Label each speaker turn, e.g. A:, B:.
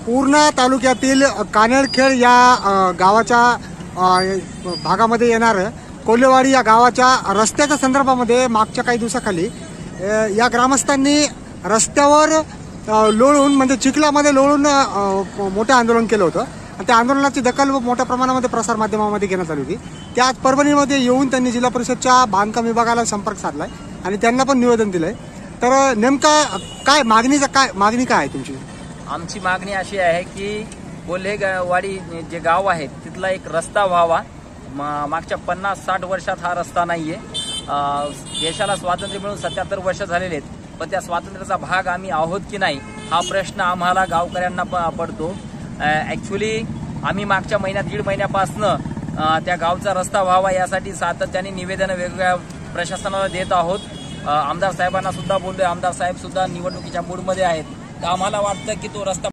A: पूर्णा तालुक्यातील कानेरखेड या गावाच्या भागामध्ये येणार कोल्हेवाडी या गावाच्या रस्त्याच्या संदर्भामध्ये मागच्या काही दिवसाखाली या ग्रामस्थांनी रस्त्यावर लोळून म्हणजे चिखलामध्ये लोळून मोठं आंदोलन केलं होतं आणि त्या आंदोलनाची दखल मोठ्या प्रमाणामध्ये प्रसार माध्यमामध्ये घेण्यात आली होती। त्याच परभणीमध्ये येऊन त्यांनी जिल्हा परिषदच्या बांधकाम विभागाला संपर्क साधलाय आणि त्यांना पण निवेदन दिलंय। तर नेमका काय मागणी काय आहे तुमची?
B: आमची मागणी अशी आहे की कोल्हेवाडी जे गाव आहे तिथला एक रस्ता व्हावा। मागच्या 50-60 वर्षात हा रस्ता नाहीये। देशाला स्वातंत्र्य मिळून 77 वर्ष झालेले आहेत, पण त्या स्वातंत्र्याचा भाग आम्ही आहोत की नाही हा प्रश्न आम्हाला गावकऱ्यांना पडतो। ॲक्च्युली आम्ही मागच्या महिन्यात 1.5 महिन्यापासून त्या गावचा रस्ता व्हावा यासाठी सातत्याने निवेदन वेगवेगळ्या प्रशासनाला देत आहोत। आमदार साहेबांना सुद्धा बोललोय, आमदार साहेब सुद्धा निवडणुकीच्या मूडमध्ये आहेत। तर आम्हाला वाटतं की तो रस्ता